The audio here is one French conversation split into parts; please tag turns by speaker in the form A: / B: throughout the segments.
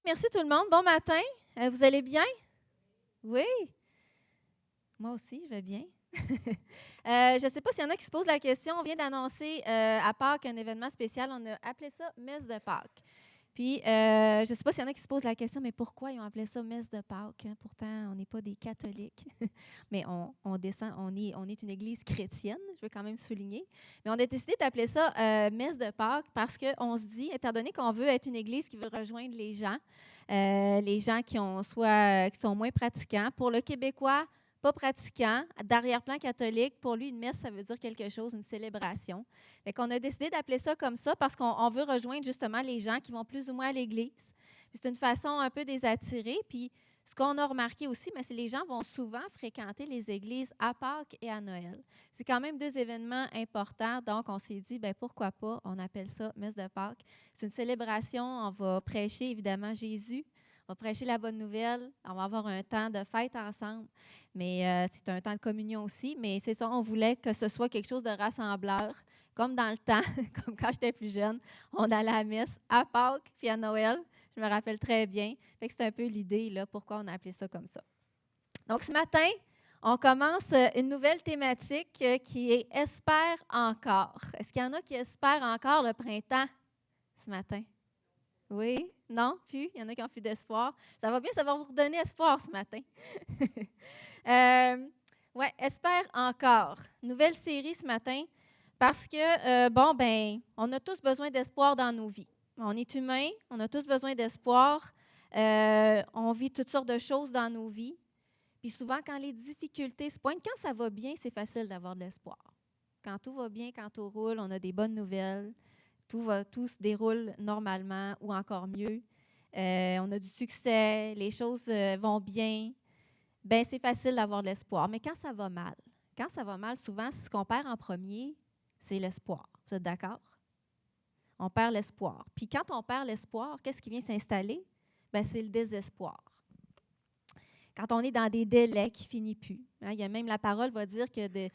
A: merci tout le monde. Bon matin. Vous allez bien? Oui? Moi aussi, je vais bien. Je ne sais pas s'il y en a qui se posent la question. On vient d'annoncer à Pâques un événement spécial. On a appelé ça Messe de Pâques. Puis, je ne sais pas s'il y en a qui se posent la question, mais pourquoi ils ont appelé ça Messe de Pâques? Hein? Pourtant, on n'est pas des catholiques, mais on est une église chrétienne, je veux quand même souligner. Mais on a décidé d'appeler ça Messe de Pâques parce qu'on se dit, étant donné qu'on veut être une église qui veut rejoindre les gens qui sont moins pratiquants. Pour le Québécois, pas pratiquant, d'arrière-plan catholique, pour lui, une messe, ça veut dire quelque chose, une célébration. Fait qu'on a décidé d'appeler ça comme ça parce qu'on veut rejoindre justement les gens qui vont plus ou moins à l'église. Puis c'est une façon un peu de les attirer. Puis ce qu'on a remarqué aussi, c'est que les gens vont souvent fréquenter les églises à Pâques et à Noël. C'est quand même deux événements importants. Donc, on s'est dit, bien, pourquoi pas, on appelle ça Messe de Pâques. C'est une célébration. On va prêcher, évidemment, Jésus. On va prêcher la bonne nouvelle. On va avoir un temps de fête ensemble. Mais c'est un temps de communion aussi. Mais c'est ça, on voulait que ce soit quelque chose de rassembleur. Comme dans le temps, comme quand j'étais plus jeune, on allait à la messe à Pâques puis à Noël. Je me rappelle très bien. Fait que c'est un peu l'idée, là, pourquoi on a appelé ça comme ça. Donc, ce matin, on commence une nouvelle thématique qui est « Espère encore ». Est-ce qu'il y en a qui espèrent encore le printemps ce matin? Oui? Non? Plus? Il y en a qui ont plus d'espoir. Ça va bien, ça va vous redonner espoir ce matin. Oui, espère encore. Nouvelle série ce matin parce que, on a tous besoin d'espoir dans nos vies. On est humain, on a tous besoin d'espoir. On vit toutes sortes de choses dans nos vies. Puis souvent, quand les difficultés se pointent, quand ça va bien, c'est facile d'avoir de l'espoir. Quand tout va bien, quand tout roule, on a des bonnes nouvelles. Tout se déroule normalement ou encore mieux. On a du succès, les choses vont bien. Bien, c'est facile d'avoir de l'espoir. Mais quand ça va mal, souvent, ce qu'on perd en premier, c'est l'espoir. Vous êtes d'accord? On perd l'espoir. Puis quand on perd l'espoir, qu'est-ce qui vient s'installer? Bien, c'est le désespoir. Quand on est dans des délais qui ne finissent plus. Hein, il y a même la parole va dire que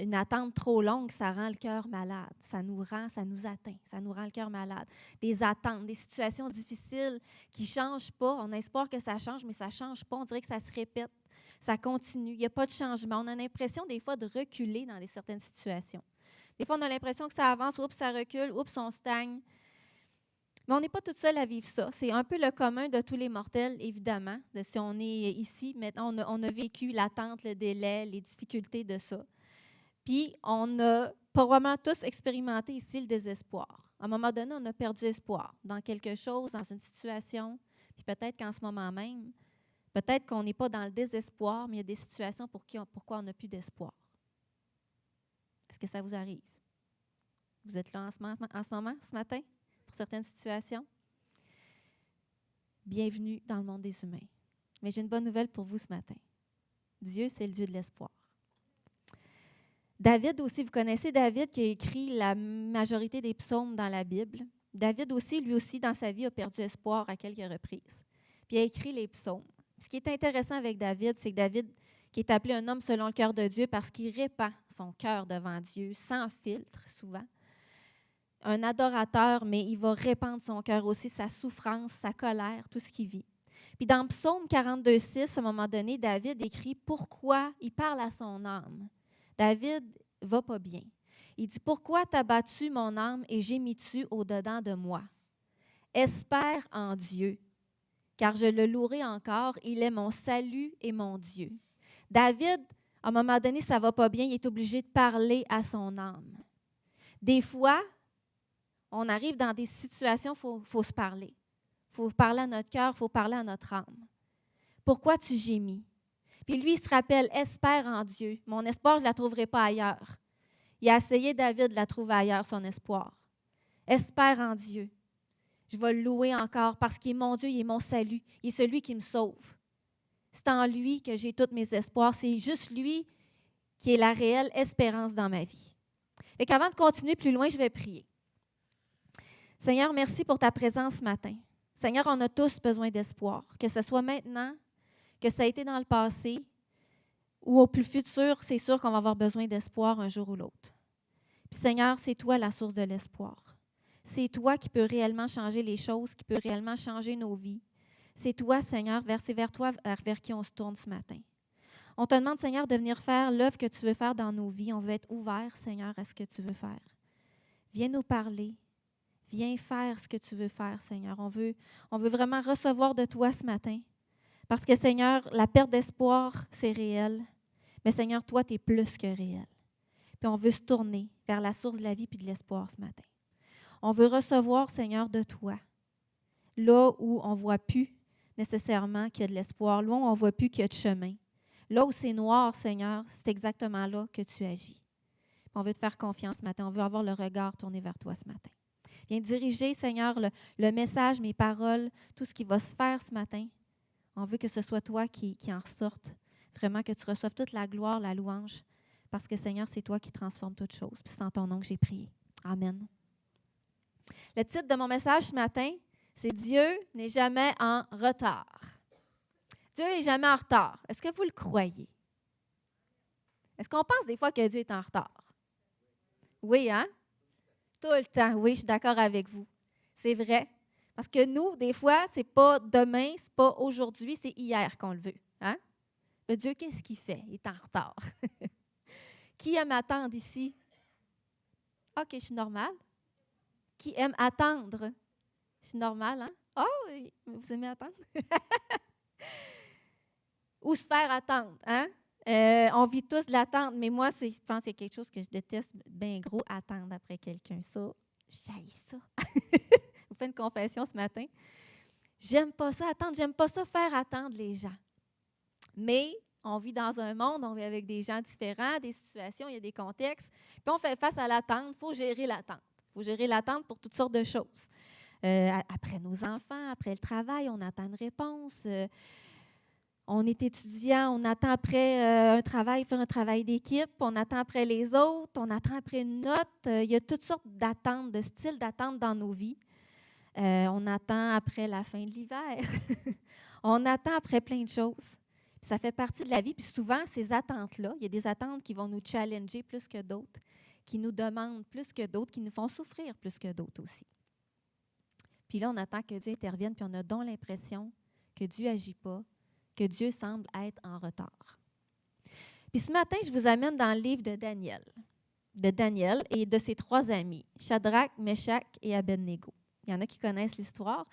A: une attente trop longue, ça rend le cœur malade. Ça nous atteint, ça nous rend le cœur malade. Des attentes, des situations difficiles qui ne changent pas. On a espoir que ça change, mais ça ne change pas. On dirait que ça se répète, ça continue. Il n'y a pas de changement. On a l'impression des fois de reculer dans certaines situations. Des fois, on a l'impression que ça avance, oups, ça recule, oups, on stagne. Mais on n'est pas tout seul à vivre ça. C'est un peu le commun de tous les mortels, évidemment. Si on est ici, maintenant, on a vécu l'attente, le délai, les difficultés de ça. Puis, on a probablement tous expérimenté ici le désespoir. À un moment donné, on a perdu espoir dans quelque chose, dans une situation. Puis peut-être qu'en ce moment même, peut-être qu'on n'est pas dans le désespoir, mais il y a des situations pourquoi on n'a plus d'espoir. Est-ce que ça vous arrive? Vous êtes là en ce moment, ce matin? Pour certaines situations. Bienvenue dans le monde des humains. Mais j'ai une bonne nouvelle pour vous ce matin. Dieu, c'est le Dieu de l'espoir. David aussi, vous connaissez David qui a écrit la majorité des psaumes dans la Bible. David aussi, lui aussi, dans sa vie, a perdu espoir à quelques reprises. Puis il a écrit les psaumes. Ce qui est intéressant avec David, c'est que David, qui est appelé un homme selon le cœur de Dieu parce qu'il répand son cœur devant Dieu, sans filtre souvent. Un adorateur, mais il va répandre son cœur aussi, sa souffrance, sa colère, tout ce qu'il vit. Puis dans Psaume 42:6, à un moment donné, David écrit pourquoi il parle à son âme. David va pas bien. Il dit pourquoi t'as battu mon âme et gémis-tu au-dedans de moi? Espère en Dieu, car je le louerai encore. Il est mon salut et mon Dieu. David, à un moment donné, ça va pas bien. Il est obligé de parler à son âme. Des fois, on arrive dans des situations où il faut se parler. Il faut parler à notre cœur, il faut parler à notre âme. Pourquoi tu gémis? Puis lui, il se rappelle, espère en Dieu. Mon espoir, je ne la trouverai pas ailleurs. Il a essayé, David, de la trouver ailleurs, son espoir. Espère en Dieu. Je vais le louer encore parce qu'il est mon Dieu, il est mon salut. Il est celui qui me sauve. C'est en lui que j'ai tous mes espoirs. C'est juste lui qui est la réelle espérance dans ma vie. Et qu'avant de continuer plus loin, je vais prier. Seigneur, merci pour ta présence ce matin. Seigneur, on a tous besoin d'espoir, que ce soit maintenant, que ça a été dans le passé, ou au plus futur, c'est sûr qu'on va avoir besoin d'espoir un jour ou l'autre. Puis Seigneur, c'est toi la source de l'espoir. C'est toi qui peux réellement changer les choses, qui peut réellement changer nos vies. c'est toi, Seigneur, c'est vers toi vers qui on se tourne ce matin. On te demande, Seigneur, de venir faire l'œuvre que tu veux faire dans nos vies. On veut être ouvert, Seigneur, à ce que tu veux faire. Viens nous parler. Viens faire ce que tu veux faire, Seigneur. On veut vraiment recevoir de toi ce matin. Parce que, Seigneur, la perte d'espoir, c'est réel. Mais, Seigneur, toi, tu es plus que réel. Puis on veut se tourner vers la source de la vie et de l'espoir ce matin. On veut recevoir, Seigneur, de toi. Là où on ne voit plus nécessairement qu'il y a de l'espoir, là où on ne voit plus qu'il y a de chemin. Là où c'est noir, Seigneur, c'est exactement là que tu agis. Puis on veut te faire confiance ce matin. On veut avoir le regard tourné vers toi ce matin. Viens diriger, Seigneur, le message, mes paroles, tout ce qui va se faire ce matin. On veut que ce soit toi qui en ressorte. Vraiment que tu reçoives toute la gloire, la louange. Parce que, Seigneur, c'est toi qui transformes toutes choses. Puis c'est en ton nom que j'ai prié. Amen. Le titre de mon message ce matin, c'est « Dieu n'est jamais en retard ». Dieu n'est jamais en retard. Est-ce que vous le croyez? Est-ce qu'on pense des fois que Dieu est en retard? Oui, hein? Tout le temps, oui, je suis d'accord avec vous. C'est vrai. Parce que nous, des fois, ce n'est pas demain, ce n'est pas aujourd'hui, c'est hier qu'on le veut. Hein? Mais Dieu, qu'est-ce qu'il fait? Il est en retard. Qui aime attendre ici? OK, je suis normale. Qui aime attendre? Je suis normale, hein? Oh, vous aimez attendre? Ou se faire attendre, hein? On vit tous de l'attente, mais moi, je pense qu'il y a quelque chose que je déteste bien gros, attendre après quelqu'un. Ça, j'haïs ça. Je vous fais une confession ce matin. J'aime pas ça attendre, j'aime pas ça faire attendre les gens. Mais on vit dans un monde, on vit avec des gens différents, des situations, il y a des contextes. Puis on fait face à l'attente, il faut gérer l'attente. Il faut gérer l'attente pour toutes sortes de choses. Après nos enfants, après le travail, on attend une réponse. On est étudiant, on attend après un travail, faire un travail d'équipe, on attend après les autres, on attend après une note. Il y a toutes sortes d'attentes, de styles d'attente dans nos vies. On attend après la fin de l'hiver. On attend après plein de choses. Puis ça fait partie de la vie. Puis souvent, ces attentes-là, il y a des attentes qui vont nous challenger plus que d'autres, qui nous demandent plus que d'autres, qui nous font souffrir plus que d'autres aussi. Puis là, on attend que Dieu intervienne, puis on a donc l'impression que Dieu n'agit pas, que Dieu semble être en retard. Puis ce matin, je vous amène dans le livre de Daniel et de ses 3 amis, Shadrach, Meshach et Abednego. Il y en a qui connaissent l'histoire.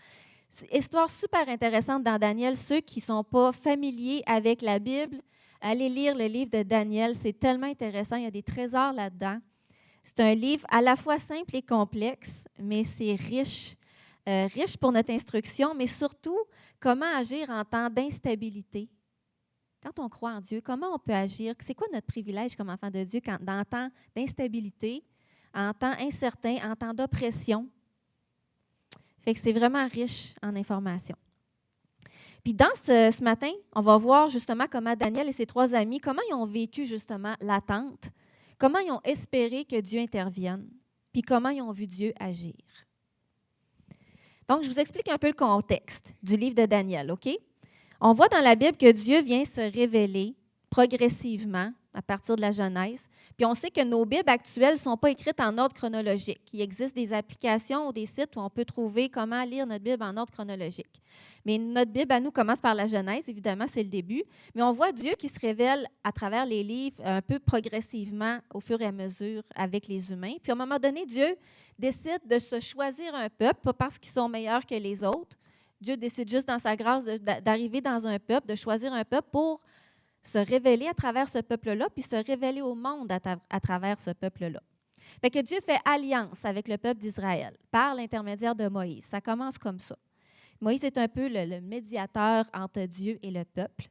A: Histoire super intéressante dans Daniel. Ceux qui ne sont pas familiers avec la Bible, allez lire le livre de Daniel. C'est tellement intéressant. Il y a des trésors là-dedans. C'est un livre à la fois simple et complexe, mais c'est riche. Riche pour notre instruction, mais surtout, comment agir en temps d'instabilité. Quand on croit en Dieu, comment on peut agir? C'est quoi notre privilège comme enfant de Dieu dans un temps d'instabilité, en temps incertain, en temps d'oppression? Fait que c'est vraiment riche en informations. Puis dans ce matin, on va voir justement comment Daniel et ses 3 amis, comment ils ont vécu justement l'attente, comment ils ont espéré que Dieu intervienne, puis comment ils ont vu Dieu agir. Donc, je vous explique un peu le contexte du livre de Daniel, OK? On voit dans la Bible que Dieu vient se révéler progressivement à partir de la Genèse. Puis on sait que nos Bibles actuelles ne sont pas écrites en ordre chronologique. Il existe des applications ou des sites où on peut trouver comment lire notre Bible en ordre chronologique. Mais notre Bible, à nous, commence par la Genèse, évidemment, c'est le début. Mais on voit Dieu qui se révèle à travers les livres un peu progressivement au fur et à mesure avec les humains. Puis à un moment donné, Dieu décide de se choisir un peuple, pas parce qu'ils sont meilleurs que les autres. Dieu décide juste dans sa grâce d'arriver dans un peuple, de choisir un peuple pour se révéler à travers ce peuple-là, puis se révéler au monde à travers ce peuple-là. Fait que Dieu fait alliance avec le peuple d'Israël par l'intermédiaire de Moïse. Ça commence comme ça. Moïse est un peu le médiateur entre Dieu et le peuple.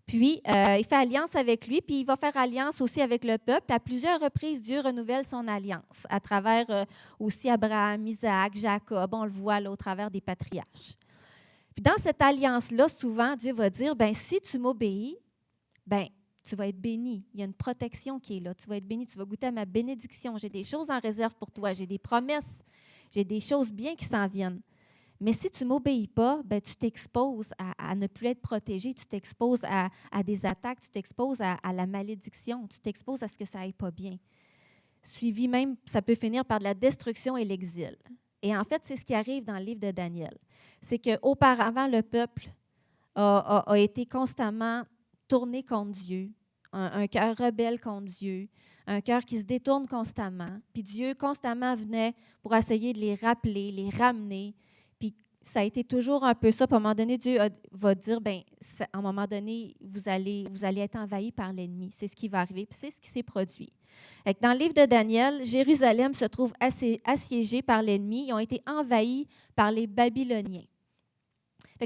A: Puis, il fait alliance avec lui, puis il va faire alliance aussi avec le peuple. À plusieurs reprises, Dieu renouvelle son alliance à travers aussi Abraham, Isaac, Jacob. On le voit là, au travers des patriarches. Puis dans cette alliance-là, souvent, Dieu va dire, ben si tu m'obéis, ben tu vas être béni. Il y a une protection qui est là. Tu vas être béni, tu vas goûter à ma bénédiction. J'ai des choses en réserve pour toi. J'ai des promesses. J'ai des choses bien qui s'en viennent. Mais si tu ne m'obéis pas, ben, tu t'exposes à ne plus être protégé, tu t'exposes à des attaques, tu t'exposes à la malédiction, tu t'exposes à ce que ça n'aille pas bien. Suivi même, ça peut finir par de la destruction et l'exil. Et en fait, c'est ce qui arrive dans le livre de Daniel. C'est qu'auparavant, le peuple a été constamment tourné contre Dieu, un cœur rebelle contre Dieu, un cœur qui se détourne constamment. Puis Dieu constamment venait pour essayer de les rappeler, les ramener. Puis ça a été toujours un peu ça. Puis à un moment donné, Dieu va dire, bien, à un moment donné, vous allez être envahis par l'ennemi. C'est ce qui va arriver. Puis c'est ce qui s'est produit. Dans le livre de Daniel, Jérusalem se trouve assiégée par l'ennemi. Ils ont été envahis par les Babyloniens.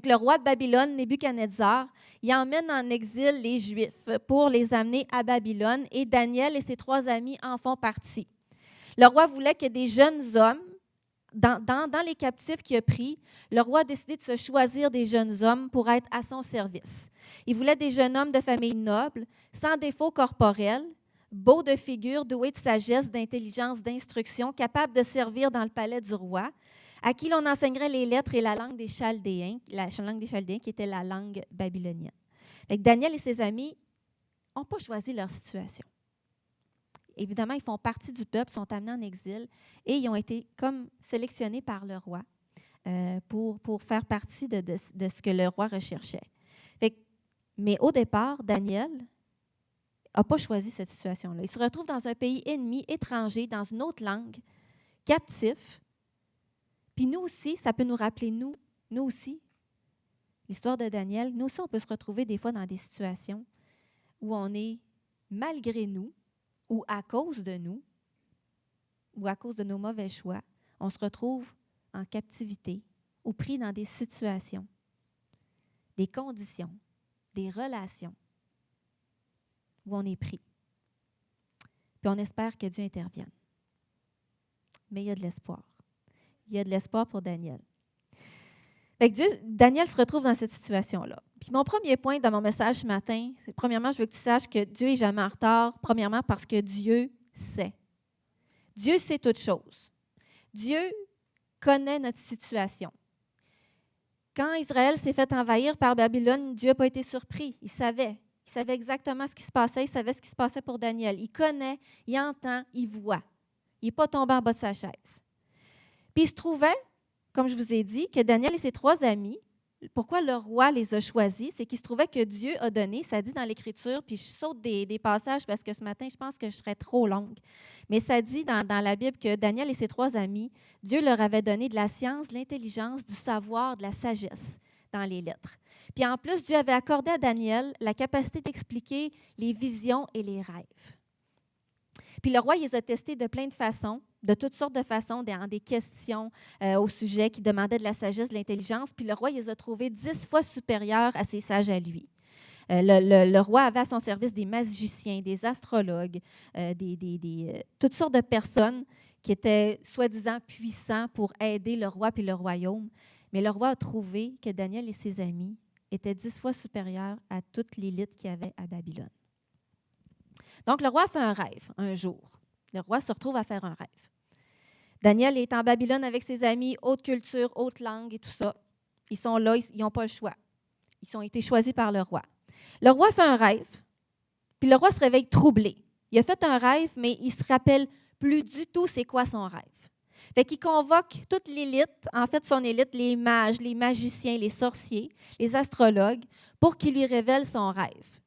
A: Le roi de Babylone, Nebuchadnezzar, il emmène en exil les Juifs pour les amener à Babylone et Daniel et ses 3 amis en font partie. Le roi voulait que des jeunes hommes, dans les captifs qu'il a pris, le roi a décidé de se choisir des jeunes hommes pour être à son service. Il voulait des jeunes hommes de famille noble, sans défaut corporel, beaux de figure, doués de sagesse, d'intelligence, d'instruction, capables de servir dans le palais du roi, à qui l'on enseignerait les lettres et la langue des Chaldéens, qui était la langue babylonienne. Daniel et ses amis n'ont pas choisi leur situation. Évidemment, ils font partie du peuple, sont amenés en exil et ils ont été comme sélectionnés par le roi pour faire partie de ce que le roi recherchait. Mais au départ, Daniel n'a pas choisi cette situation-là. Il se retrouve dans un pays ennemi, étranger, dans une autre langue, captif. Puis nous aussi, ça peut nous rappeler, nous aussi, l'histoire de Daniel, nous aussi, on peut se retrouver des fois dans des situations où on est, malgré nous, ou à cause de nous, ou à cause de nos mauvais choix, on se retrouve en captivité ou pris dans des situations, des conditions, des relations où on est pris. Puis on espère que Dieu intervienne. Mais il y a de l'espoir. Il y a de l'espoir pour Daniel. Daniel se retrouve dans cette situation-là. Puis mon premier point dans mon message ce matin, c'est premièrement, je veux que tu saches que Dieu n'est jamais en retard. Premièrement, parce que Dieu sait. Dieu sait toutes choses. Dieu connaît notre situation. Quand Israël s'est fait envahir par Babylone, Dieu n'a pas été surpris. Il savait. Il savait exactement ce qui se passait. Il savait ce qui se passait pour Daniel. Il connaît, il entend, il voit. Il n'est pas tombé en bas de sa chaise. Puis il se trouvait, comme je vous ai dit, que Daniel et ses 3 amis, pourquoi le roi les a choisis, c'est qu'il se trouvait que Dieu a donné, ça dit dans l'Écriture, puis je saute des passages parce que ce matin, je pense que je serais trop longue, mais ça dit dans la Bible que Daniel et ses 3 amis, Dieu leur avait donné de la science, de l'intelligence, du savoir, de la sagesse dans les lettres. Puis en plus, Dieu avait accordé à Daniel la capacité d'expliquer les visions et les rêves. Puis le roi, il les a testés de plein de façons, de toutes sortes de façons, dans des questions au sujet qui demandaient de la sagesse, de l'intelligence. Puis le roi, il les a trouvés 10 fois supérieurs à ses sages à lui. Le roi avait à son service des magiciens, des astrologues, toutes sortes de personnes qui étaient soi-disant puissants pour aider le roi puis le royaume. Mais le roi a trouvé que Daniel et ses amis étaient 10 fois supérieurs à toute l'élite qu'il y avait à Babylone. Donc, le roi a fait un rêve un jour. Le roi se retrouve à faire un rêve. Daniel est en Babylone avec ses amis, haute culture, haute langue et tout ça. Ils sont là, ils n'ont pas le choix. Ils ont été choisis par le roi. Le roi fait un rêve, puis le roi se réveille troublé. Il a fait un rêve, mais il ne se rappelle plus du tout c'est quoi son rêve. Fait qu'il convoque toute l'élite, en fait son élite, les mages, les magiciens, les sorciers, les astrologues, pour qu'ils lui révèlent son rêve.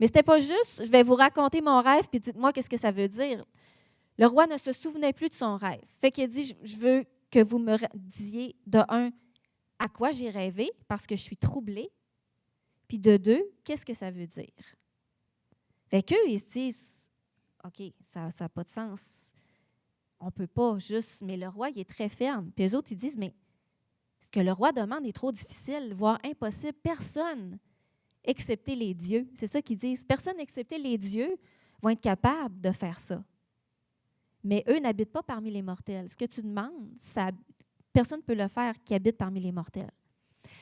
A: Mais ce n'était pas juste, je vais vous raconter mon rêve, puis dites-moi qu'est-ce que ça veut dire. Le roi ne se souvenait plus de son rêve. Fait qu'il a dit, je veux que vous me disiez, de 1, à quoi j'ai rêvé, parce que je suis troublée, puis de 2, qu'est-ce que ça veut dire. Fait qu'eux, ils se disent, OK, ça n'a pas de sens. On ne peut pas juste, mais le roi, il est très ferme. Puis eux autres, ils disent, mais ce que le roi demande est trop difficile, voire impossible. Personne, excepté les dieux, c'est ça qu'ils disent, personne excepté les dieux vont être capables de faire ça. Mais eux n'habitent pas parmi les mortels. Ce que tu demandes, personne ne peut le faire qui habite parmi les mortels.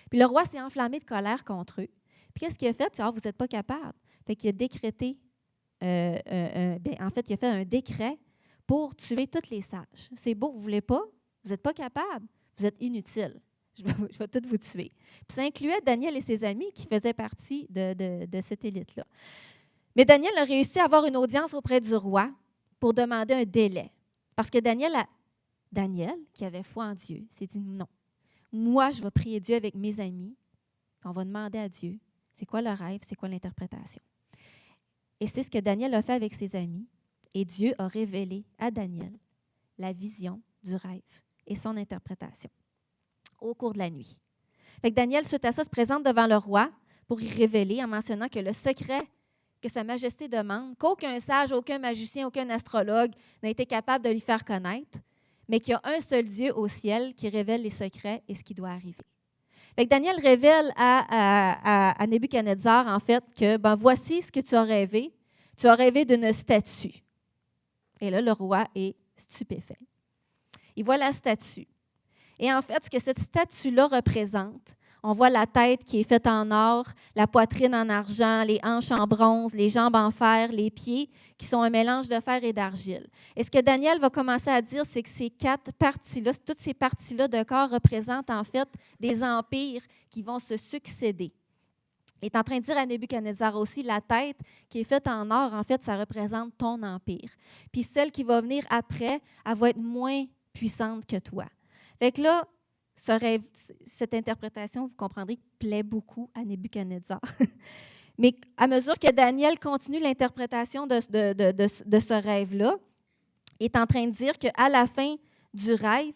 A: Puis le roi s'est enflammé de colère contre eux. Puis qu'est-ce qu'il a fait? Vous n'êtes pas capable. Fait qu'il a décrété, en fait, il a fait un décret pour tuer tous les sages. C'est beau, vous ne voulez pas? Vous n'êtes pas capable? Vous êtes inutile. Je vais tous vous tuer. Puis ça incluait Daniel et ses amis qui faisaient partie de cette élite-là. Mais Daniel a réussi à avoir une audience auprès du roi pour demander un délai. Parce que Daniel Daniel, qui avait foi en Dieu, s'est dit non. Moi, je vais prier Dieu avec mes amis. On va demander à Dieu, c'est quoi le rêve, c'est quoi l'interprétation. Et c'est ce que Daniel a fait avec ses amis. Et Dieu a révélé à Daniel la vision du rêve et son interprétation au cours de la nuit. Fait que Daniel, suite à ça, se présente devant le roi pour y révéler en mentionnant que le secret que Sa Majesté demande, qu'aucun sage, aucun magicien, aucun astrologue n'a été capable de lui faire connaître, mais qu'il y a un seul Dieu au ciel qui révèle les secrets et ce qui doit arriver. Fait que Daniel révèle à Nebuchadnezzar, en fait, que voici ce que tu as rêvé. Tu as rêvé d'une statue. Et là, le roi est stupéfait. Il voit la statue. Et en fait, ce que cette statue-là représente, on voit la tête qui est faite en or, la poitrine en argent, les hanches en bronze, les jambes en fer, les pieds qui sont un mélange de fer et d'argile. Et ce que Daniel va commencer à dire, c'est que ces 4 parties-là, toutes ces parties-là de corps représentent en fait des empires qui vont se succéder. Il est en train de dire à Nebuchadnezzar aussi, la tête qui est faite en or, en fait, ça représente ton empire. Puis celle qui va venir après, elle va être moins puissante que toi. Fait que là, cette interprétation, vous comprendrez, plaît beaucoup à Nebuchadnezzar. Mais à mesure que Daniel continue l'interprétation de ce rêve-là, il est en train de dire qu'à la fin du rêve,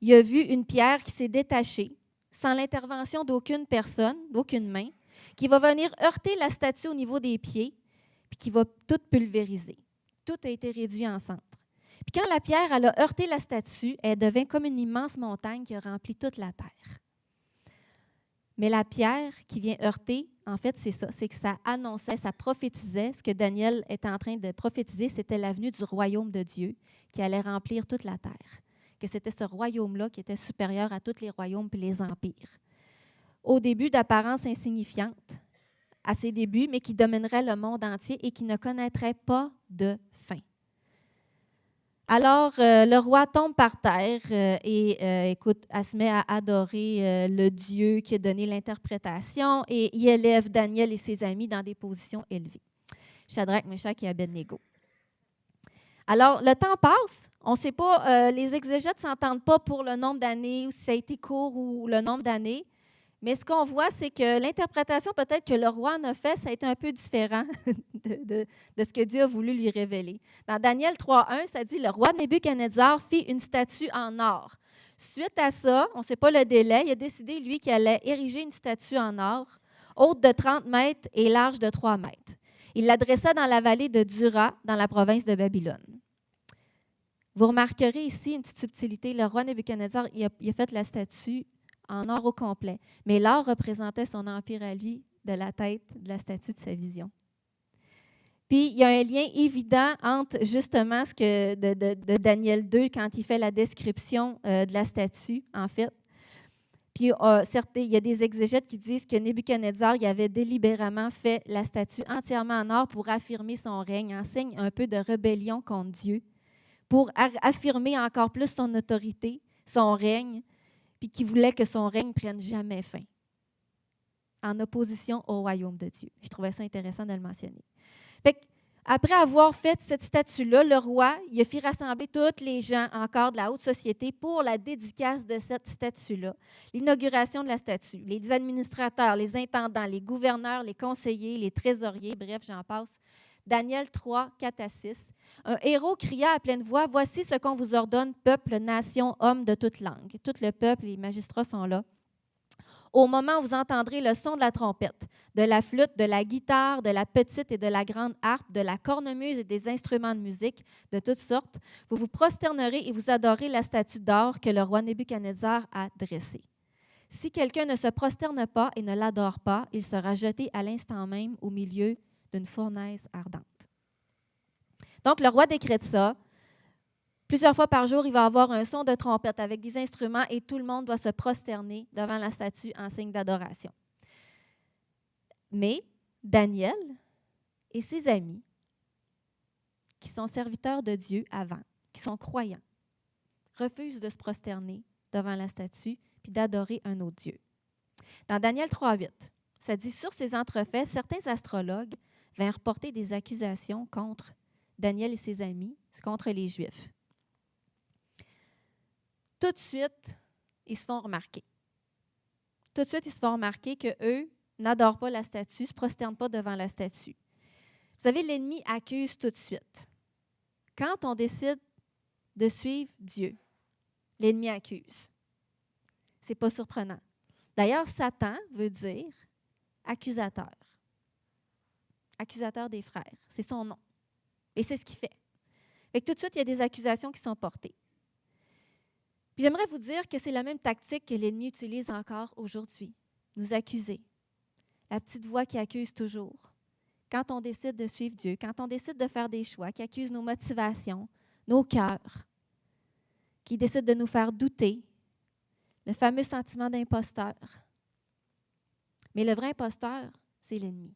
A: il a vu une pierre qui s'est détachée, sans l'intervention d'aucune personne, d'aucune main, qui va venir heurter la statue au niveau des pieds, puis qui va tout pulvériser. Tout a été réduit en cendres. Puis quand la pierre elle a heurté la statue, elle devint comme une immense montagne qui a rempli toute la terre. Mais la pierre qui vient heurter, en fait, c'est ça, c'est que ça annonçait, ça prophétisait, ce que Daniel était en train de prophétiser, c'était la venue du royaume de Dieu qui allait remplir toute la terre. Que c'était ce royaume-là qui était supérieur à tous les royaumes et les empires. Au début d'apparence insignifiante, à ses débuts, mais qui dominerait le monde entier et qui ne connaîtrait pas de fin. Alors, le roi tombe par terre et écoute, elle se met à adorer le Dieu qui a donné l'interprétation et il élève Daniel et ses amis dans des positions élevées. Shadrach, Meshach et Abednego. Alors, le temps passe. On ne sait pas, les exégètes ne s'entendent pas pour le nombre d'années, ou si ça a été court ou le nombre d'années. Mais ce qu'on voit, c'est que l'interprétation peut-être que le roi en a fait, ça a été un peu différent de ce que Dieu a voulu lui révéler. Dans Daniel 3.1, ça dit « Le roi Nebuchadnezzar fit une statue en or. » Suite à ça, on ne sait pas le délai, il a décidé, lui, qu'il allait ériger une statue en or, haute de 30 mètres et large de 3 mètres. Il l'adressa dans la vallée de Dura, dans la province de Babylone. Vous remarquerez ici une petite subtilité. Le roi Nebuchadnezzar, il a fait la statue en or au complet. Mais l'or représentait son empire à lui, de la tête de la statue de sa vision. Puis, il y a un lien évident entre justement ce que de Daniel 2, quand il fait la description de la statue, en fait. Puis, il y a des exégètes qui disent que Nebuchadnezzar il avait délibérément fait la statue entièrement en or pour affirmer son règne, en signe un peu de rébellion contre Dieu, pour affirmer encore plus son autorité, son règne, puis qui voulait que son règne ne prenne jamais fin, en opposition au royaume de Dieu. Je trouvais ça intéressant de le mentionner. Fait après avoir fait cette statue-là, le roi, il a fait rassembler tous les gens encore de la haute société pour la dédicace de cette statue-là, l'inauguration de la statue. Les administrateurs, les intendants, les gouverneurs, les conseillers, les trésoriers, bref, j'en passe. Daniel 3, 4 à 6. Un héros cria à pleine voix, « Voici ce qu'on vous ordonne, peuple, nation, hommes de toute langue. » Tout le peuple, les magistrats sont là. « Au moment où vous entendrez le son de la trompette, de la flûte, de la guitare, de la petite et de la grande harpe, de la cornemuse et des instruments de musique de toutes sortes, vous vous prosternerez et vous adorez la statue d'or que le roi Nebuchadnezzar a dressée. Si quelqu'un ne se prosterne pas et ne l'adore pas, il sera jeté à l'instant même au milieu d'une fournaise ardente. » Donc, le roi décrète ça. Plusieurs fois par jour, il va avoir un son de trompette avec des instruments et tout le monde doit se prosterner devant la statue en signe d'adoration. Mais Daniel et ses amis, qui sont serviteurs de Dieu avant, qui sont croyants, refusent de se prosterner devant la statue puis d'adorer un autre Dieu. Dans Daniel 3.8, ça dit « Sur ces entrefaits, certains astrologues vinrent porter des accusations contre Daniel et ses amis, contre les Juifs. tout de suite, ils se font remarquer. Tout de suite, ils se font remarquer qu'eux n'adorent pas la statue, ne se prosternent pas devant la statue. Vous savez, l'ennemi accuse tout de suite. Quand on décide de suivre Dieu, l'ennemi accuse. Ce n'est pas surprenant. D'ailleurs, Satan veut dire accusateur. Accusateur des frères. C'est son nom. Et c'est ce qu'il fait. Fait que tout de suite, il y a des accusations qui sont portées. Puis j'aimerais vous dire que c'est la même tactique que l'ennemi utilise encore aujourd'hui. Nous accuser. La petite voix qui accuse toujours. Quand on décide de suivre Dieu, quand on décide de faire des choix, qui accuse nos motivations, nos cœurs, qui décide de nous faire douter, le fameux sentiment d'imposteur. Mais le vrai imposteur, c'est l'ennemi.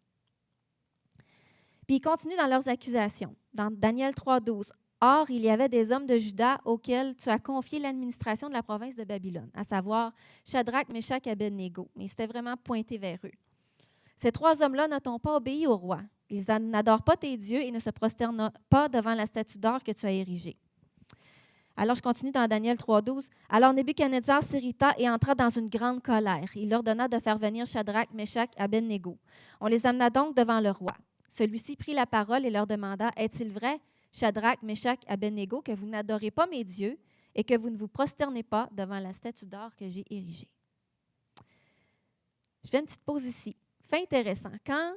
A: Puis ils continuent dans leurs accusations. Dans Daniel 3,12, « Or, il y avait des hommes de Juda auxquels tu as confié l'administration de la province de Babylone, à savoir Shadrach, Meshach et Abednego. » Mais c'était vraiment pointé vers eux. « Ces 3 hommes-là ne t'ont pas obéi au roi. Ils n'adorent pas tes dieux et ne se prosternent pas devant la statue d'or que tu as érigée. » Alors, je continue dans Daniel 3,12. « Alors Nebuchadnezzar s'irrita et entra dans une grande colère. Il ordonna de faire venir Shadrach, Meshach et Abednego. On les amena donc devant le roi. Celui-ci prit la parole et leur demanda, « Est-il vrai, Shadrach, Meshach et Abednego, que vous n'adorez pas mes dieux et que vous ne vous prosternez pas devant la statue d'or que j'ai érigée? » Je fais une petite pause ici. Fait intéressant. Quand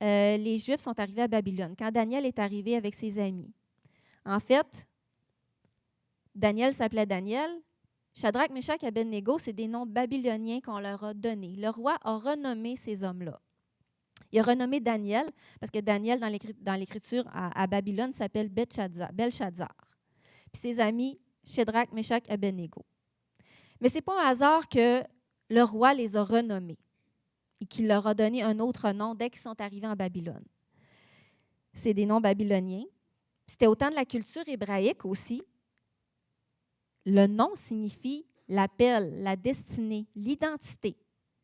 A: les Juifs sont arrivés à Babylone, quand Daniel est arrivé avec ses amis, en fait, Daniel s'appelait Daniel. Shadrach, Meshach et Abednego, c'est des noms babyloniens qu'on leur a donnés. Le roi a renommé ces hommes-là. Il a renommé Daniel, parce que Daniel, dans l'Écriture à Babylone, s'appelle Belshazzar. Puis ses amis, Shadrach, Meshach et Abednego. Mais ce n'est pas un hasard que le roi les a renommés et qu'il leur a donné un autre nom dès qu'ils sont arrivés en Babylone. C'est des noms babyloniens. C'était au temps de la culture hébraïque aussi. Le nom signifie l'appel, la destinée, l'identité.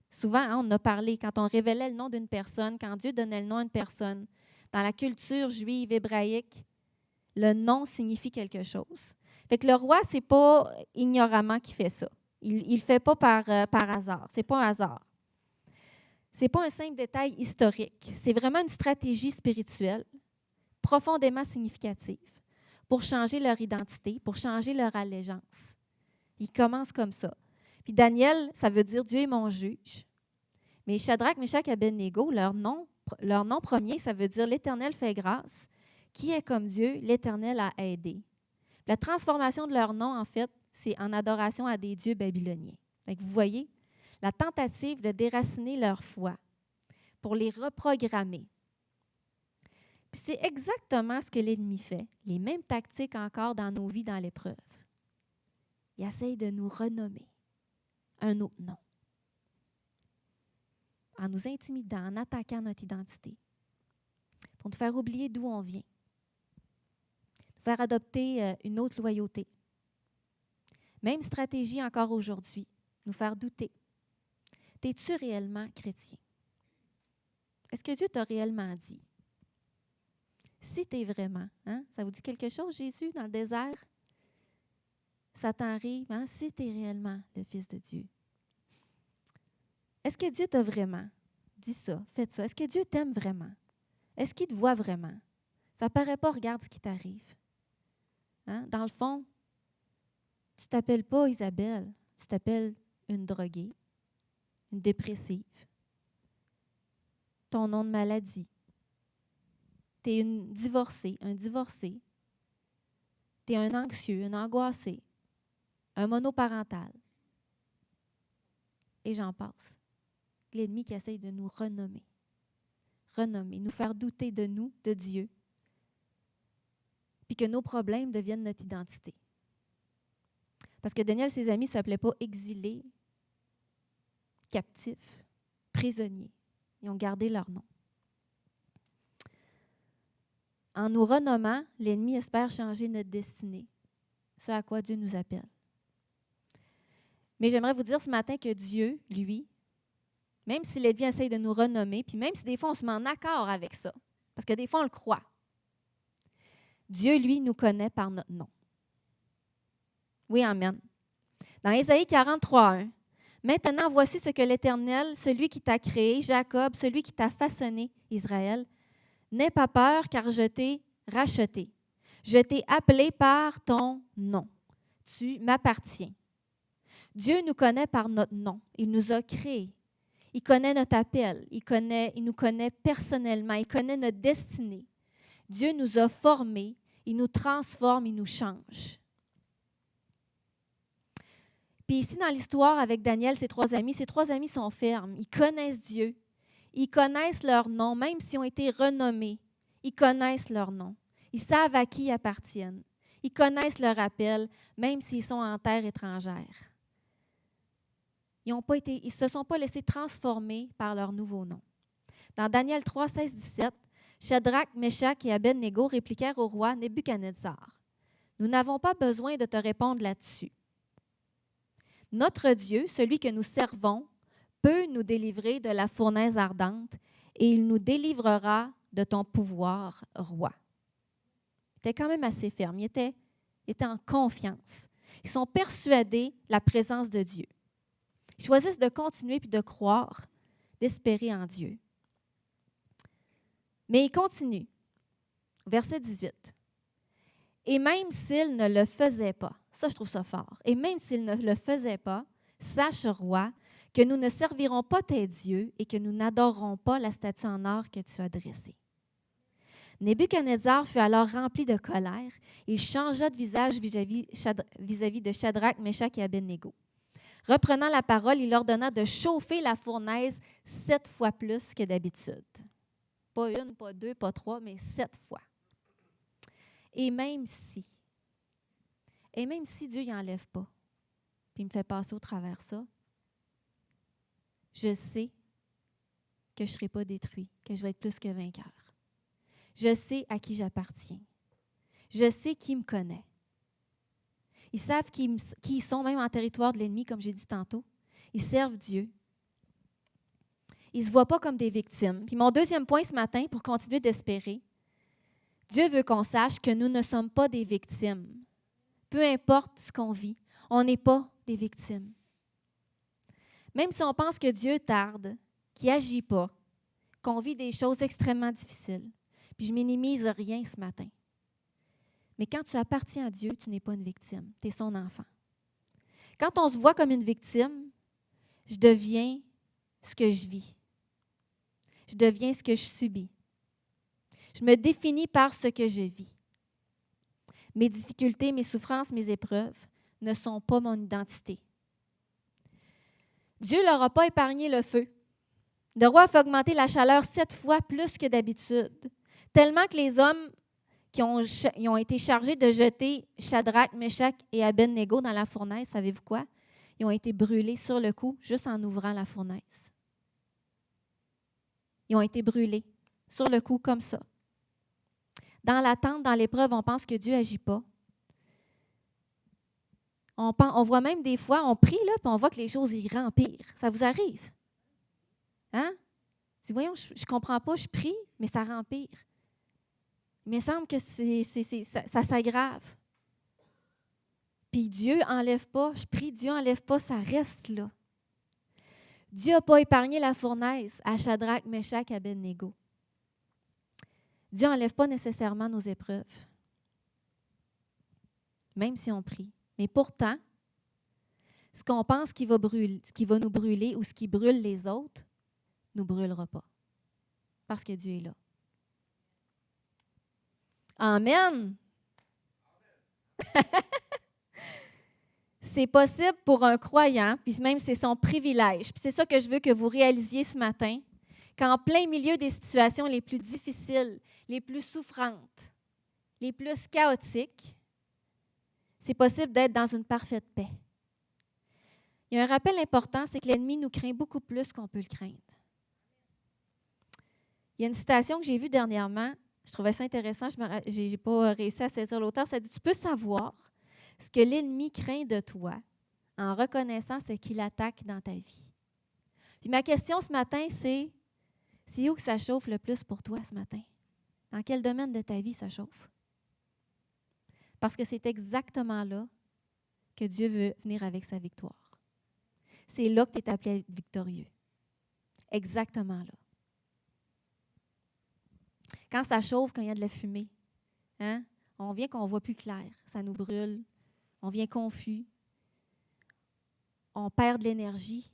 A: Souvent, on en a parlé, quand on révélait le nom d'une personne, quand Dieu donnait le nom à une personne, dans la culture juive, hébraïque, le nom signifie quelque chose. Fait que le roi, ce n'est pas ignoramment qu'il fait ça. Il ne le fait pas par hasard. Ce n'est pas un hasard. Ce n'est pas un simple détail historique. C'est vraiment une stratégie spirituelle profondément significative pour changer leur identité, pour changer leur allégeance. Ils commencent comme ça. Puis Daniel, ça veut dire « Dieu est mon juge ». Mais Shadrach, Meshach et Abednego, leur nom premier, ça veut dire « L'Éternel fait grâce ». Qui est comme Dieu? L'Éternel a aidé. La transformation de leur nom, en fait, c'est en adoration à des dieux babyloniens. Donc, vous voyez, la tentative de déraciner leur foi pour les reprogrammer. Puis c'est exactement ce que l'ennemi fait. Les mêmes tactiques encore dans nos vies, dans l'épreuve. Il essaye de nous renommer un autre nom. En nous intimidant, en attaquant notre identité. Pour nous faire oublier d'où on vient. Nous faire adopter une autre loyauté. Même stratégie encore aujourd'hui. Nous faire douter. Es-tu réellement chrétien? Est-ce que Dieu t'a réellement dit? Si tu es vraiment, ça vous dit quelque chose, Jésus, dans le désert? Satan arrive, si tu es réellement le Fils de Dieu. Est-ce que Dieu t'a vraiment dit ça, fait ça? Est-ce que Dieu t'aime vraiment? Est-ce qu'il te voit vraiment? Ça ne paraît pas, regarde ce qui t'arrive. Dans le fond, tu ne t'appelles pas Isabelle, tu t'appelles une droguée, une dépressive. Ton nom de maladie. Tu es une divorcée, un divorcé. Tu es un anxieux, un angoissé, un monoparental. Et j'en passe. L'ennemi qui essaye de nous renommer, nous faire douter de nous, de Dieu, puis que nos problèmes deviennent notre identité. Parce que Daniel et ses amis ne s'appelaient pas exilés, captifs, prisonniers. Ils ont gardé leur nom. En nous renommant, l'ennemi espère changer notre destinée, ce à quoi Dieu nous appelle. Mais j'aimerais vous dire ce matin que Dieu, lui, même si l'ennemi essaye de nous renommer, puis même si des fois on se met en accord avec ça, parce que des fois on le croit, Dieu, lui, nous connaît par notre nom. Oui, amen. Dans Ésaïe 43:1, maintenant, voici ce que l'Éternel, celui qui t'a créé, Jacob, celui qui t'a façonné, Israël, n'aie pas peur, car je t'ai racheté. Je t'ai appelé par ton nom. Tu m'appartiens. Dieu nous connaît par notre nom. Il nous a créés. Il connaît notre appel. Il nous connaît personnellement. Il connaît notre destinée. Dieu nous a formés. Il nous transforme. Il nous change. Puis ici, dans l'histoire avec Daniel, ses trois amis sont fermes. Ils connaissent Dieu. Ils connaissent leur nom, même s'ils ont été renommés. Ils connaissent leur nom. Ils savent à qui ils appartiennent. Ils connaissent leur appel, même s'ils sont en terre étrangère. Ils ne se sont pas laissés transformer par leur nouveau nom. Dans Daniel 3, 16, 17, Shadrach, Meshach et Abed-Négo répliquèrent au roi Nebuchadnezzar. « Nous n'avons pas besoin de te répondre là-dessus. Notre Dieu, celui que nous servons, peut nous délivrer de la fournaise ardente et il nous délivrera de ton pouvoir, roi. » Il était quand même assez ferme. Il était en confiance. Ils sont persuadés de la présence de Dieu. Ils choisissent de continuer puis de croire, d'espérer en Dieu. Mais ils continuent. Verset 18. Et même s'ils ne le faisaient pas, ça je trouve ça fort, et même s'ils ne le faisaient pas, sache, roi, que nous ne servirons pas tes dieux et que nous n'adorerons pas la statue en or que tu as dressée. Nebuchadnezzar fut alors rempli de colère. Il changea de visage vis-à-vis de Shadrach, Meshach et Abed-Négo. Reprenant la parole, il ordonna de chauffer la fournaise 7 fois plus que d'habitude. Pas 1, pas 2, pas 3, mais 7 fois. Et même si Dieu n'enlève pas, puis il me fait passer au travers ça, je sais que je ne serai pas détruit, que je vais être plus que vainqueur. Je sais à qui j'appartiens. Je sais qui me connaît. Ils savent qui ils sont, même en territoire de l'ennemi, comme j'ai dit tantôt. Ils servent Dieu. Ils ne se voient pas comme des victimes. Puis mon deuxième point ce matin, pour continuer d'espérer, Dieu veut qu'on sache que nous ne sommes pas des victimes. Peu importe ce qu'on vit, on n'est pas des victimes. Même si on pense que Dieu tarde, qu'il n'agit pas, qu'on vit des choses extrêmement difficiles. Puis je minimise rien ce matin. Mais quand tu appartiens à Dieu, tu n'es pas une victime. Tu es son enfant. Quand on se voit comme une victime, je deviens ce que je vis. Je deviens ce que je subis. Je me définis par ce que je vis. Mes difficultés, mes souffrances, mes épreuves ne sont pas mon identité. Dieu ne leur a pas épargné le feu. Le roi a fait augmenter la chaleur 7 fois plus que d'habitude, tellement que les hommes qui ont été chargés de jeter Shadrach, Meshach et Abed-Négo dans la fournaise, savez-vous quoi? Ils ont été brûlés sur le coup, juste en ouvrant la fournaise. Ils ont été brûlés sur le coup, comme ça. Dans l'attente, dans l'épreuve, on pense que Dieu n'agit pas. On voit même des fois, on prie, là, puis on voit que les choses y empirent. Ça vous arrive? Hein? Si voyons, je ne comprends pas, je prie, mais ça empire. Il me semble que ça s'aggrave. Puis Dieu n'enlève pas, je prie, Dieu n'enlève pas, ça reste là. Dieu n'a pas épargné la fournaise à Shadrach, Meshach et Abed-Négo. Dieu n'enlève pas nécessairement nos épreuves, même si on prie. Mais pourtant, ce qu'on pense qui va nous brûler ou ce qui brûle les autres, ne nous brûlera pas, parce que Dieu est là. Amen! C'est possible pour un croyant, puis même c'est son privilège. Puis c'est ça que je veux que vous réalisiez ce matin, qu'en plein milieu des situations les plus difficiles, les plus souffrantes, les plus chaotiques, c'est possible d'être dans une parfaite paix. Il y a un rappel important, c'est que l'ennemi nous craint beaucoup plus qu'on peut le craindre. Il y a une citation que j'ai vue dernièrement, je trouvais ça intéressant, je n'ai pas réussi à saisir l'auteur, ça dit « Tu peux savoir ce que l'ennemi craint de toi en reconnaissant ce qu'il attaque dans ta vie. » Puis ma question ce matin, c'est où que ça chauffe le plus pour toi ce matin? Dans quel domaine de ta vie ça chauffe? Parce que c'est exactement là que Dieu veut venir avec sa victoire. C'est là que tu es appelé à être victorieux. Exactement là. Quand ça chauffe, quand il y a de la fumée, hein, on vient qu'on ne voit plus clair. Ça nous brûle. On vient confus. On perd de l'énergie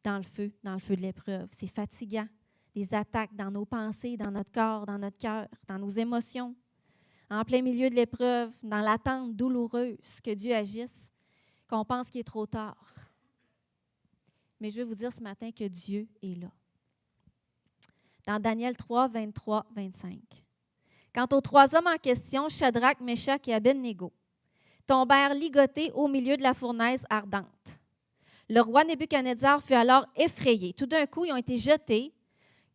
A: dans le feu de l'épreuve. C'est fatigant. Les attaques dans nos pensées, dans notre corps, dans notre cœur, dans nos émotions. En plein milieu de l'épreuve, dans l'attente douloureuse que Dieu agisse, qu'on pense qu'il est trop tard. Mais je veux vous dire ce matin que Dieu est là. Dans Daniel 3, 23, 25. Quant aux 3 hommes en question, Shadrach, Meshach et Abednego, tombèrent ligotés au milieu de la fournaise ardente. Le roi Nebuchadnezzar fut alors effrayé. Tout d'un coup, ils ont été jetés.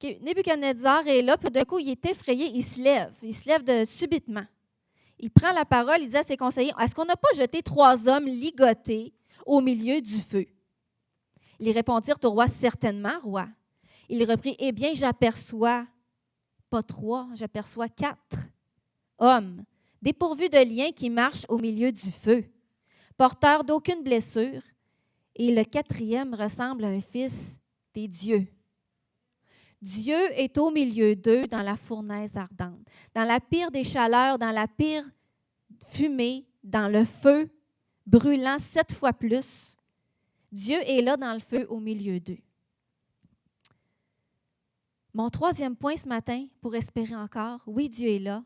A: Nebuchadnezzar est là, puis d'un coup, il est effrayé, il se lève subitement. Il prend la parole, il dit à ses conseillers, « Est-ce qu'on n'a pas jeté 3 hommes ligotés au milieu du feu? » Ils répondirent au roi, « Certainement, roi. » Il reprit, « Eh bien, j'aperçois pas 3, j'aperçois 4 hommes, dépourvus de liens qui marchent au milieu du feu, porteurs d'aucune blessure, et le 4e ressemble à un fils des dieux. » Dieu est au milieu d'eux dans la fournaise ardente, dans la pire des chaleurs, dans la pire fumée, dans le feu brûlant 7 fois plus. Dieu est là dans le feu au milieu d'eux. Mon 3e point ce matin, pour espérer encore, oui, Dieu est là,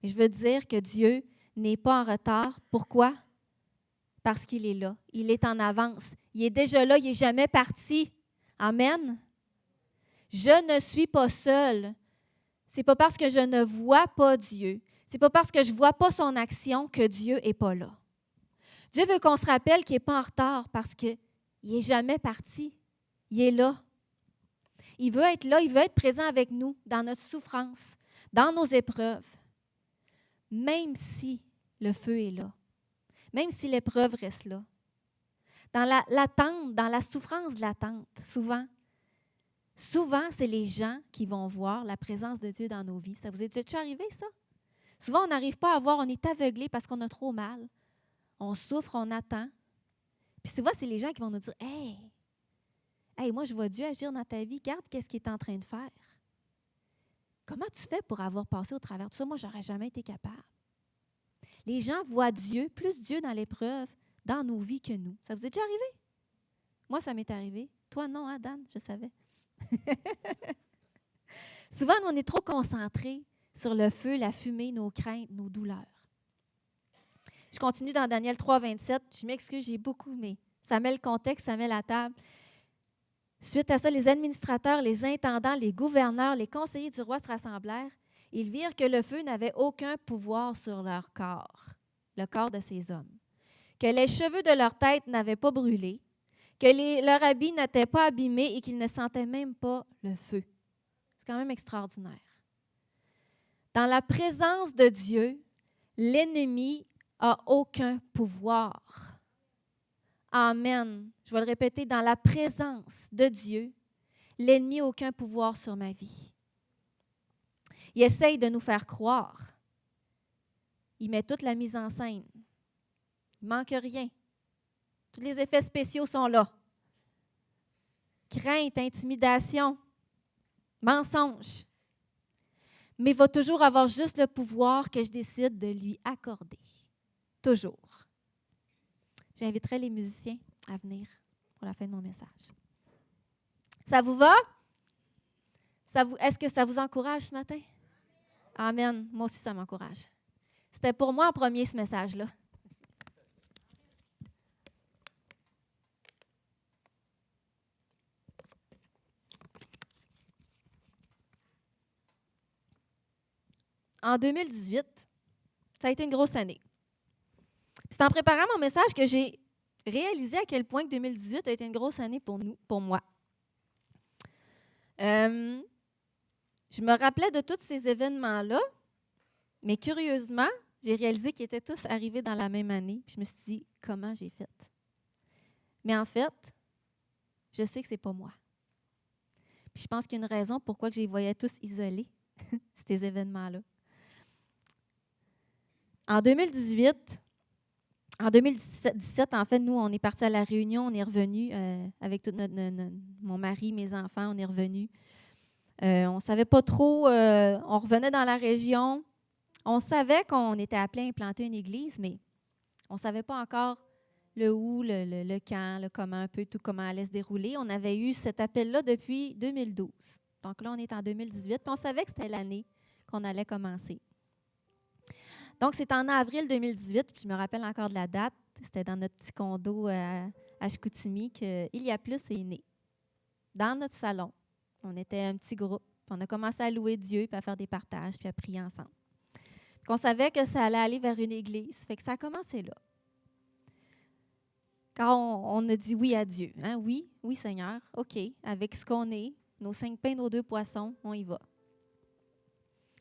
A: mais je veux dire que Dieu n'est pas en retard. Pourquoi? Parce qu'il est là. Il est en avance. Il est déjà là, il n'est jamais parti. Amen. Je ne suis pas seule. Ce n'est pas parce que je ne vois pas Dieu, ce n'est pas parce que je ne vois pas son action que Dieu n'est pas là. Dieu veut qu'on se rappelle qu'il n'est pas en retard parce qu'il n'est jamais parti. Il est là. Il veut être là, il veut être présent avec nous dans notre souffrance, dans nos épreuves, même si le feu est là, même si l'épreuve reste là. Dans l'attente, dans la souffrance de l'attente, souvent, c'est les gens qui vont voir la présence de Dieu dans nos vies. Ça vous est déjà arrivé, ça? Souvent, on n'arrive pas à voir, on est aveuglé parce qu'on a trop mal. On souffre, on attend. Puis souvent, c'est les gens qui vont nous dire, « Hey, moi, je vois Dieu agir dans ta vie. Regarde qu'est-ce qu'il est en train de faire. Comment tu fais pour avoir passé au travers de ça? Moi, je n'aurais jamais été capable. » Les gens voient Dieu, plus Dieu dans l'épreuve, dans nos vies que nous. Ça vous est déjà arrivé? Moi, ça m'est arrivé. Toi, non, hein, Dan? Je savais. Souvent, on est trop concentrés sur le feu, la fumée, nos craintes, nos douleurs. Je continue dans Daniel 3, 27. Je m'excuse, j'ai beaucoup, mais ça met le contexte, ça met la table. Suite à ça, les administrateurs, les intendants, les gouverneurs, les conseillers du roi se rassemblèrent. Ils virent que le feu n'avait aucun pouvoir sur leur corps, le corps de ces hommes, que les cheveux de leur tête n'avaient pas brûlé, que leurs habits n'étaient pas abîmés et qu'ils ne sentaient même pas le feu. C'est quand même extraordinaire. Dans la présence de Dieu, l'ennemi n'a aucun pouvoir. Amen. Je vais le répéter, dans la présence de Dieu, l'ennemi n'a aucun pouvoir sur ma vie. Il essaye de nous faire croire. Il met toute la mise en scène. Il ne manque rien. Tous les effets spéciaux sont là. Crainte, intimidation, mensonge. Mais il va toujours avoir juste le pouvoir que je décide de lui accorder. Toujours. J'inviterai les musiciens à venir pour la fin de mon message. Ça vous va? Est-ce que ça vous encourage ce matin? Amen. Moi aussi, ça m'encourage. C'était pour moi en premier, ce message-là. En 2018, ça a été une grosse année. C'est en préparant mon message que j'ai réalisé à quel point que 2018 a été une grosse année pour moi. Je me rappelais de tous ces événements-là, mais curieusement, j'ai réalisé qu'ils étaient tous arrivés dans la même année. Puis je me suis dit, comment j'ai fait? Mais en fait, je sais que ce n'est pas moi. Puis je pense qu'il y a une raison pourquoi je les voyais tous isolés, ces événements-là. En 2018, En 2017, en fait, nous, on est partis à La Réunion, on est revenus avec tout mon mari, mes enfants, on est revenus. On ne savait pas trop, on revenait dans la région. On savait qu'on était appelé à implanter une église, mais on ne savait pas encore le où, le quand, le comment, un peu tout comment allait se dérouler. On avait eu cet appel-là depuis 2012. Donc là, on est en 2018, puis on savait que c'était l'année qu'on allait commencer. Donc, c'est en avril 2018, puis je me rappelle encore de la date. C'était dans notre petit condo à Chicoutimi qu'il y a plus est né. Dans notre salon. On était un petit groupe. Puis on a commencé à louer Dieu, puis à faire des partages, puis à prier ensemble. Puis on savait que ça allait aller vers une église. Fait que ça a commencé là. Quand on a dit oui à Dieu. Hein? Oui, oui Seigneur, OK, avec ce qu'on est, nos 5 pains, nos 2 poissons, on y va.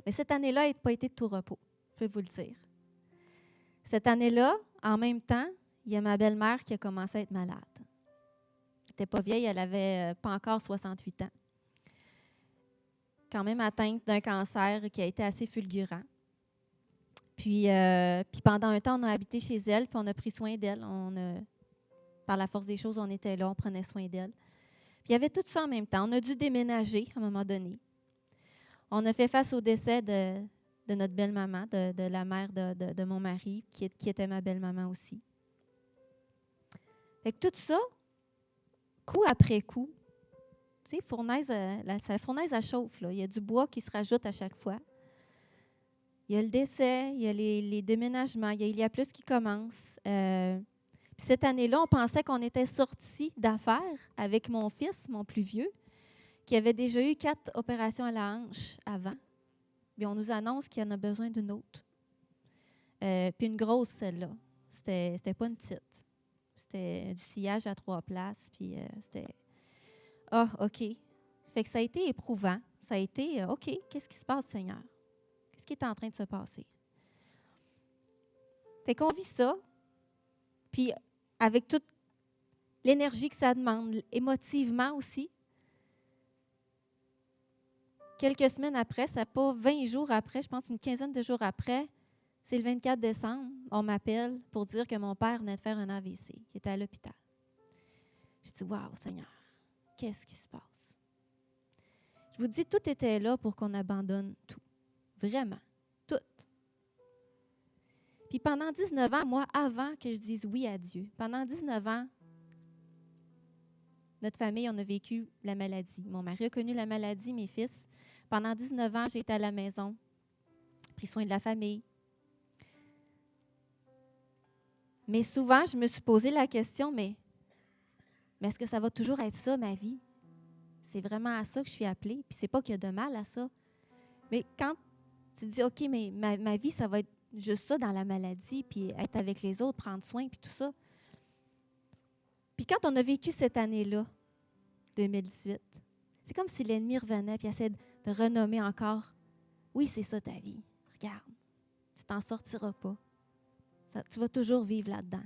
A: Mais cette année-là n'a pas été de tout repos, je peux vous le dire. Cette année-là, en même temps, il y a ma belle-mère qui a commencé à être malade. Elle n'était pas vieille, elle avait pas encore 68 ans. Quand même atteinte d'un cancer qui a été assez fulgurant. Puis pendant un temps, on a habité chez elle, puis on a pris soin d'elle. Par la force des choses, on était là, on prenait soin d'elle. Puis il y avait tout ça en même temps. On a dû déménager à un moment donné. On a fait face au décès de notre belle-maman, de la mère de mon mari, qui était ma belle-maman aussi. Fait que tout ça, coup après coup, tu sais, la fournaise, elle chauffe. Là. Il y a du bois qui se rajoute à chaque fois. Il y a le décès, il y a les déménagements, il y a plus qui commence. Puis cette année-là, on pensait qu'on était sortis d'affaires avec mon fils, mon plus vieux, qui avait déjà eu 4 opérations à la hanche avant. Puis on nous annonce qu'il y en a besoin d'une autre. Puis une grosse, celle-là. C'était pas une petite. C'était du sillage à 3 places. Puis c'était... Ah, OK. Fait que ça a été éprouvant. Ça a été, OK, qu'est-ce qui se passe, Seigneur? Qu'est-ce qui est en train de se passer? Fait qu'on vit ça. Puis avec toute l'énergie que ça demande, émotivement aussi. Quelques semaines après, ça n'a pas 20 jours après, je pense une quinzaine de jours après, c'est le 24 décembre, on m'appelle pour dire que mon père venait de faire un AVC, qui était à l'hôpital. Je dis, waouh, Seigneur, qu'est-ce qui se passe? Je vous dis, tout était là pour qu'on abandonne tout. Vraiment, tout. Puis pendant 19 ans, moi, avant que je dise oui à Dieu, pendant 19 ans, notre famille, on a vécu la maladie. Mon mari a connu la maladie, mes fils. Pendant 19 ans, j'ai été à la maison, pris soin de la famille. Mais souvent, je me suis posé la question, mais est-ce que ça va toujours être ça, ma vie? C'est vraiment à ça que je suis appelée. Puis c'est pas qu'il y a de mal à ça. Mais quand tu dis, OK, mais ma vie, ça va être juste ça dans la maladie, puis être avec les autres, prendre soin, puis tout ça. Puis quand on a vécu cette année-là, 2018, c'est comme si l'ennemi revenait et essayait de renommer encore. Oui, c'est ça ta vie. Regarde, tu t'en sortiras pas. Tu vas toujours vivre là-dedans.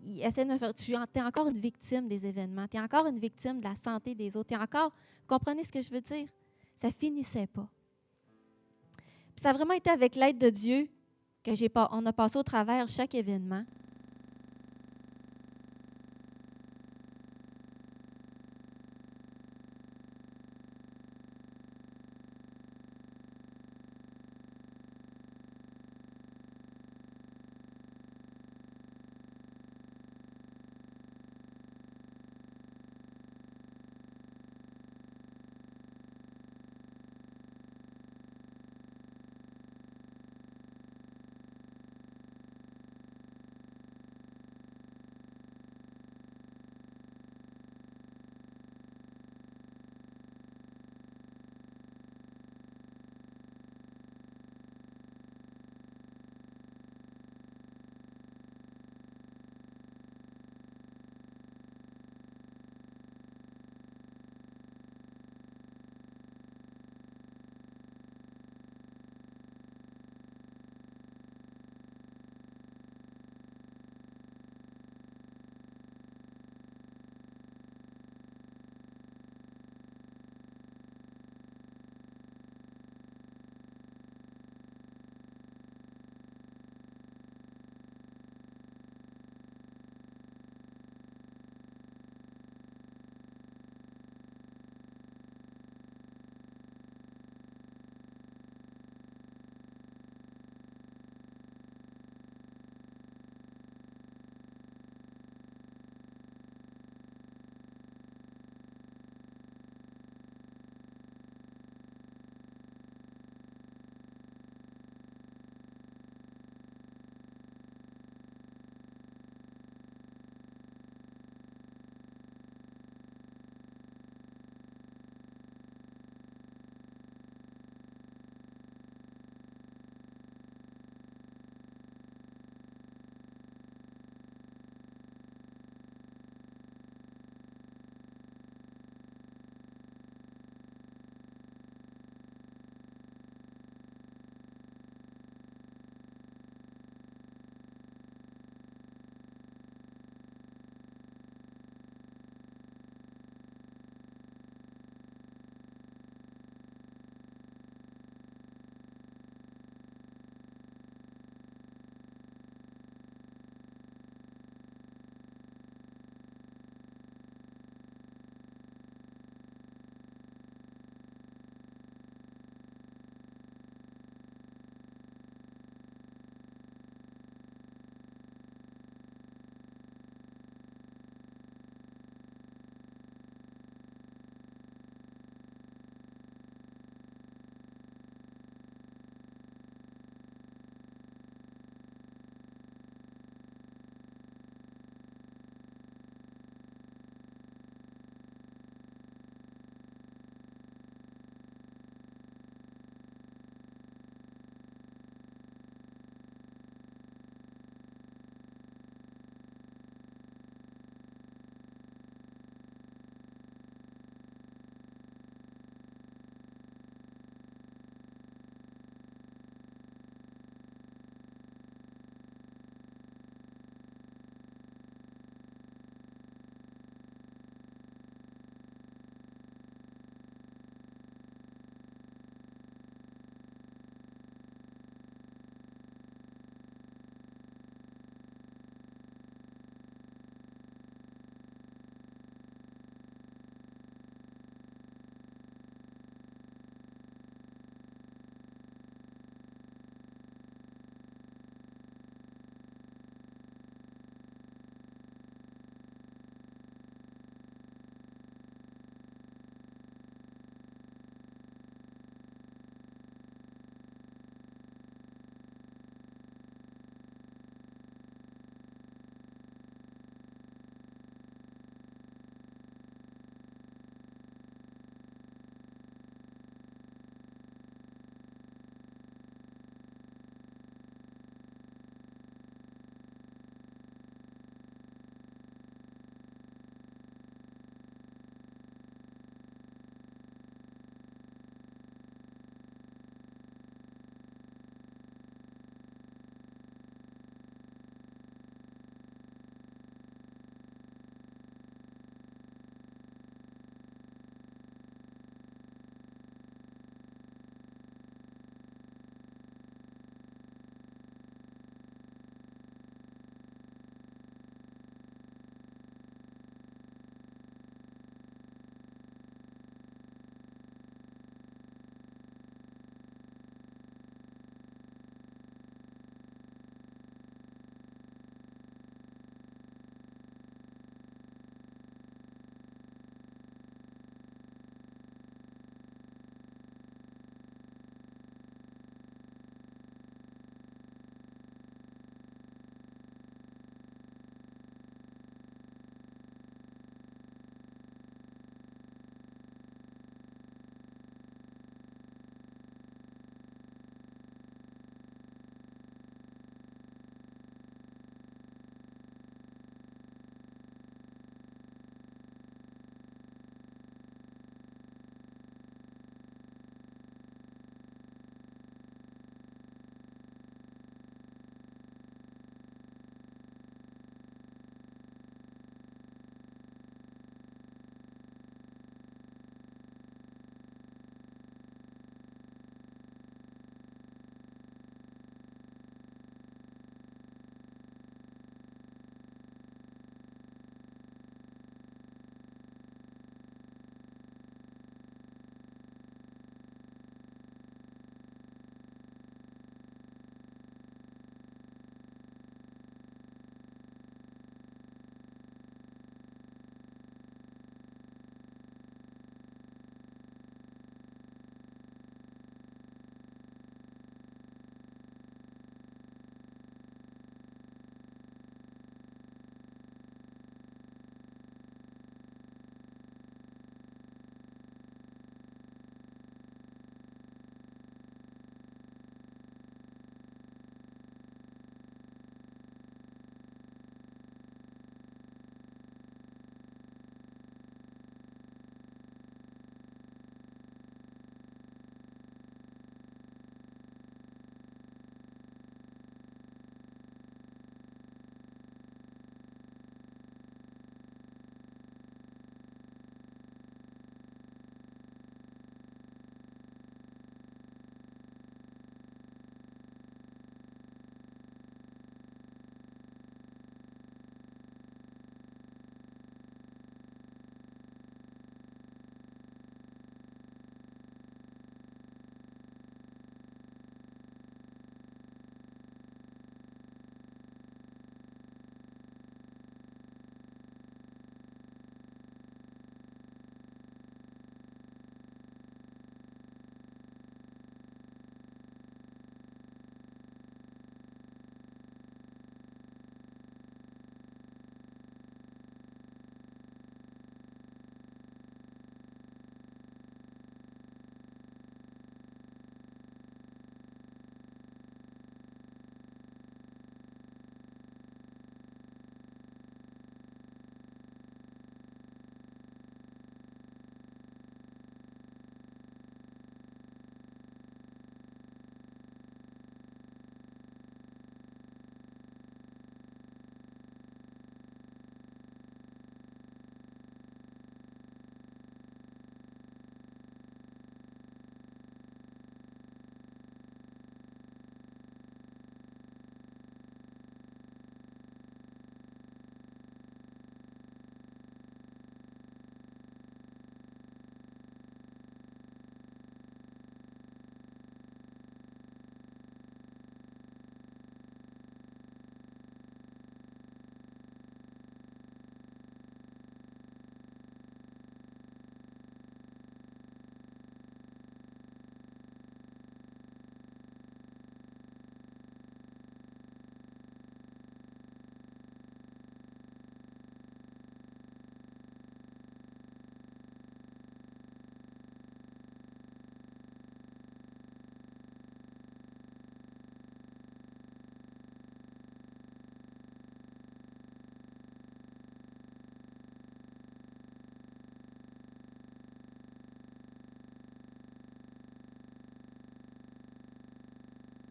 A: Il essaie de me faire. Tu es encore une victime des événements. Tu es encore une victime de la santé des autres. Tu es encore. Vous comprenez ce que je veux dire? Ça ne finissait pas. Puis ça a vraiment été avec l'aide de Dieu qu'on a passé au travers chaque événement.